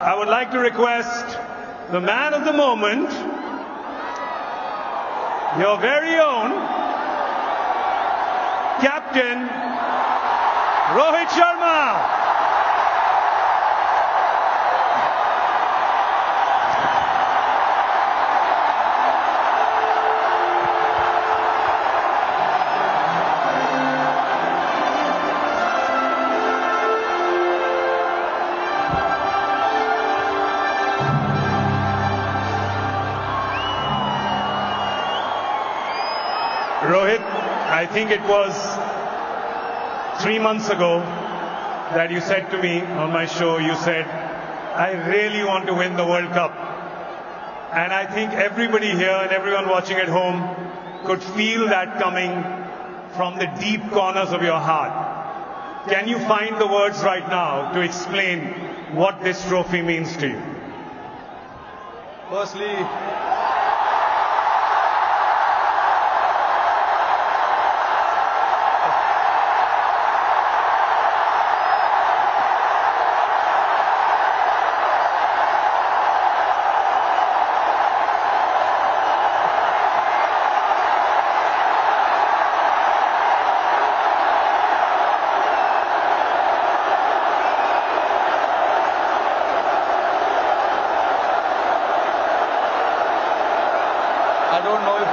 I would like to request the man of the moment, your very own Captain Rohit Sharma. Rohit, I think it was 3 months ago that you said to me on my show, you said, I really want to win the World Cup. And I think everybody here and everyone watching at home could feel that coming from the deep corners of your heart. Can you find the words right now to explain what this trophy means to you? Firstly, I don't know if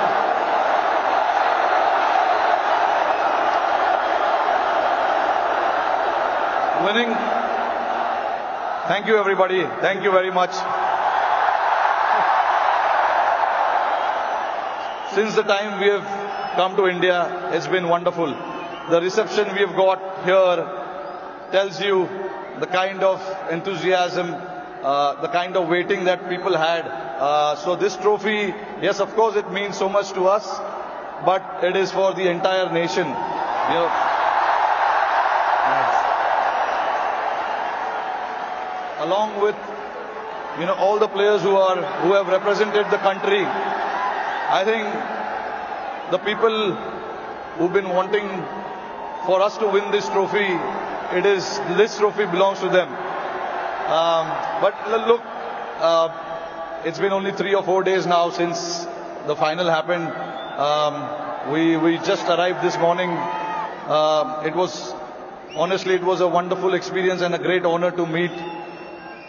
winning. Thank you, everybody. Thank you very much. Since the time we have come to India, it's been wonderful. The reception we have got here tells you the kind of enthusiasm, the kind of waiting that people had. So this trophy, yes, of course, it means so much to us, but it is for the entire nation. You know, along with all the players who have represented the country. I think the people who've been wanting for us to win this trophy, this trophy belongs to them. But look, it's been only 3 or 4 days now since the final happened. We just arrived this morning. Honestly, it was a wonderful experience and a great honor to meet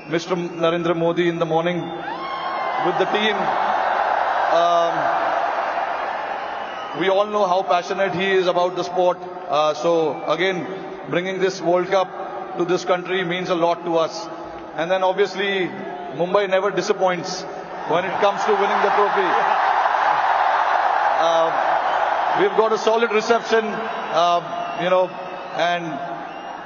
Mr. Narendra Modi in the morning with the team. We all know how passionate he is about the sport. So again, bringing this World Cup to this country means a lot to us. And then obviously, Mumbai never disappoints when it comes to winning the trophy. We've got a solid reception, and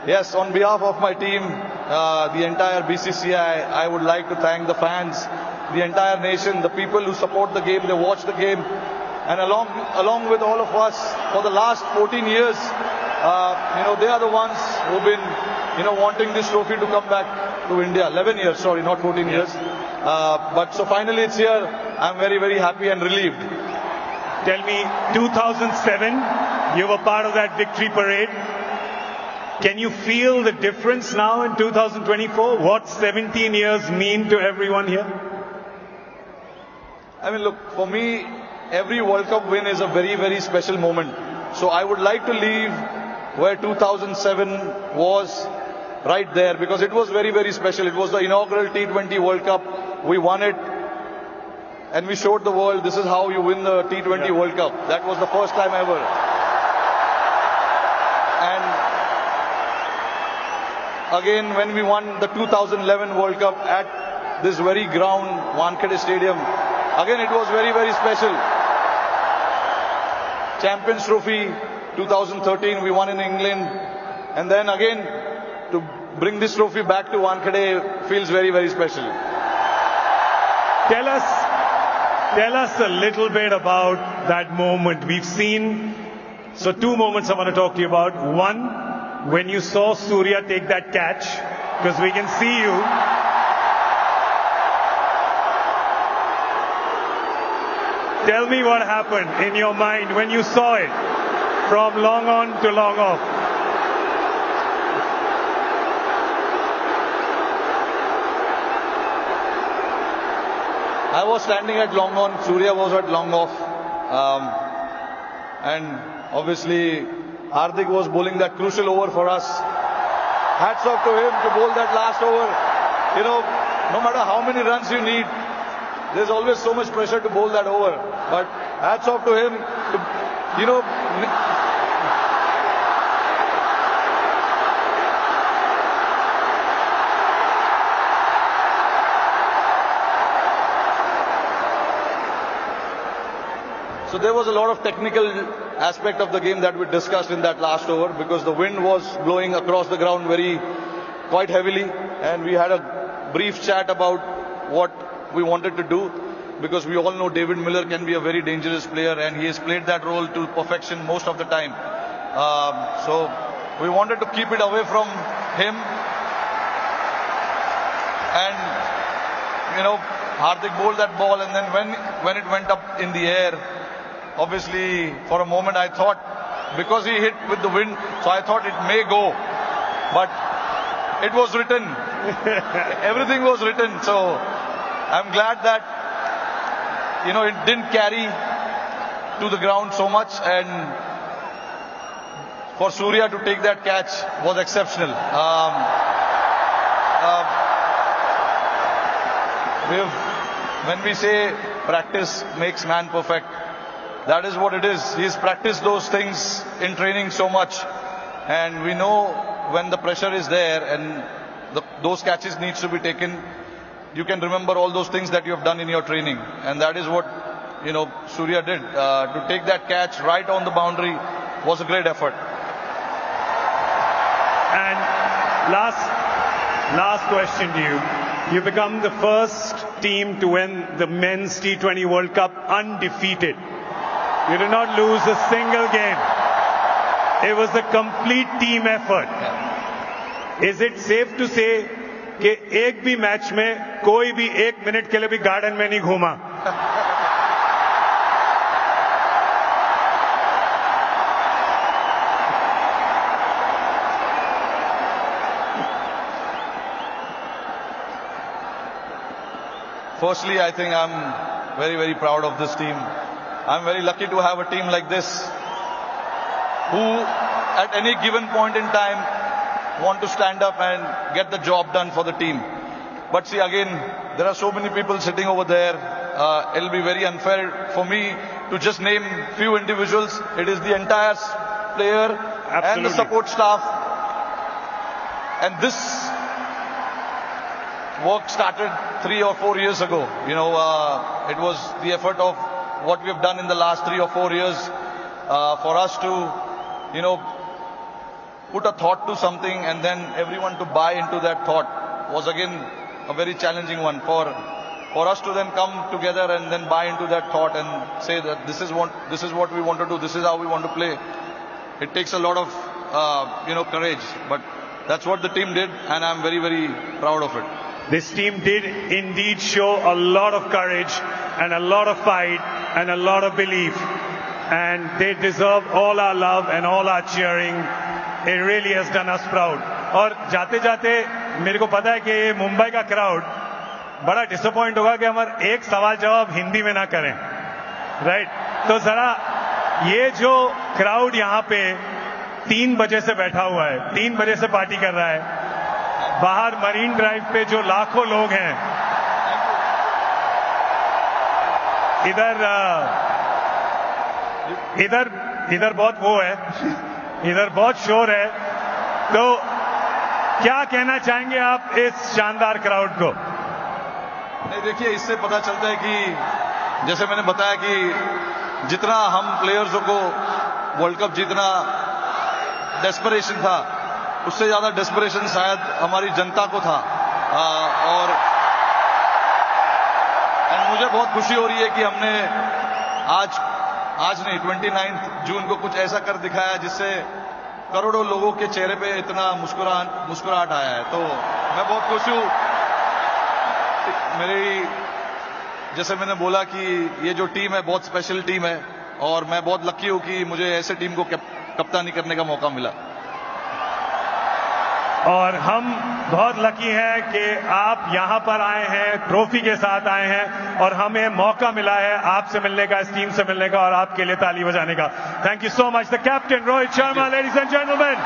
yes, on behalf of my team, the entire BCCI, I would like to thank the fans, the entire nation, the people who support the game, they watch the game, and along with all of us for the last 14 years, they are the ones who've been, wanting this trophy to come back to India. 11 years, sorry, not 14 years. But so finally it's here. I'm very, very happy and relieved. Tell me, 2007, you were part of that victory parade. Can you feel the difference now in 2024? What 17 years mean to everyone here? I mean, look, for me, every World Cup win is a very, very special moment. So I would like to leave where 2007 was, right there, because it was very, very special. It was the inaugural T20 World Cup. We won it, and we showed the world this is how you win the T20 World Cup. That was the first time ever. And again, when we won the 2011 World Cup at this very ground, Wankhede Stadium, again it was very, very special. Champions Trophy 2013, we won in England, and then again to bring this trophy back to Wankhede feels very, very special. Tell us a little bit about that moment. We've seen, so 2 moments I want to talk to you about. One, when you saw Surya take that catch, because we can see you. Tell me what happened in your mind when you saw it from long on to long off. I was standing at long on, Surya was at long off. And obviously, Hardik was bowling that crucial over for us. Hats off to him to bowl that last over. You know, no matter how many runs you need, there's always so much pressure to bowl that over. But hats off to him. You know, so there was a lot of technical aspect of the game that we discussed in that last over, because the wind was blowing across the ground quite heavily, and we had a brief chat about what we wanted to do, because we all know David Miller can be a very dangerous player, and he has played that role to perfection most of the time. So we wanted to keep it away from him, and you know, Hardik bowled that ball, and then when it went up in the air, obviously for a moment I thought, because he hit with the wind, so I thought it may go, but it was written. Everything was written. So I'm glad that, you know, it didn't carry to the ground so much, and for Surya to take that catch was exceptional. When we say practice makes man perfect, that is what it is. He's practiced those things in training so much, and we know when the pressure is there and those catches needs to be taken, you can remember all those things that you have done in your training, and that is what, you know, Surya did. To take that catch right on the boundary was a great effort. And last question to you. You become the first team to win the men's T20 World Cup undefeated. You did not lose a single game. It was a complete team effort. Is it safe to say कि एक भी match में कोई भी 1 minute के लिए भी garden में नहीं घूमा? Firstly, I think I'm very, very proud of this team. I'm very lucky to have a team like this who at any given point in time want to stand up and get the job done for the team. But see, again, there are so many people sitting over there. It'll be very unfair for me to just name few individuals. It is the entire player and the support staff. And this work started 3 or 4 years ago. You know, it was the effort of what we have done in the last 3 or 4 years for us to, you know, put a thought to something and then everyone to buy into that thought was again a very challenging one. For us to then come together and then buy into that thought and say that this is what we want to do, this is how we want to play. It takes a lot of you know, courage, but that's what the team did, and I'm very, very proud of it. This team did indeed show a lot of courage and a lot of fight and a lot of belief, and they deserve all our love and all our cheering. It really has done us proud. और जाते जाते मेरे को पता है कि ये मुंबई का क्राउड बड़ा डिसअपॉइंट होगा कि हम एक सवाल जवाब हिंदी में ना करें, राइट? तो जरा ये जो क्राउड यहाँ पे 3 बजे से बैठा हुआ है, 3 बजे से पार्टी कर रहा है, बाहर मरीन ड्राइव पे जो लाखों लोग हैं, इधर बहुत वो है, इधर बहुत शोर है, तो क्या कहना चाहेंगे आप इस शानदार क्राउड को? नहीं, देखिए, इससे पता चलता है कि जैसे मैंने बताया कि जितना हम प्लेयर्सों को वर्ल्ड कप जीतना डेस्परेशन था, उससे ज्यादा डेस्परेशन शायद हमारी जनता को था। और मुझे बहुत खुशी हो रही है कि हमने आज नहीं 29 जून को कुछ ऐसा कर दिखाया जिससे करोड़ों लोगों के चेहरे पे इतना मुस्कुराहट आया है। तो मैं बहुत खुश हूं। जैसे मैंने बोला कि ये जो टीम है बहुत स्पेशल टीम है, और मैं बहुत लकी हूं कि मुझे ऐसे टीम को कप्तानी करने का मौका मिला। और हम बहुत लकी हैं कि आप यहां पर आए हैं, ट्रॉफी के साथ आए हैं और हमें मौका मिला है आपसे मिलने का, इस टीम से मिलने का और आपके लिए ताली बजाने का. Thank you so much. The captain Rohit Sharma, ladies and gentleman.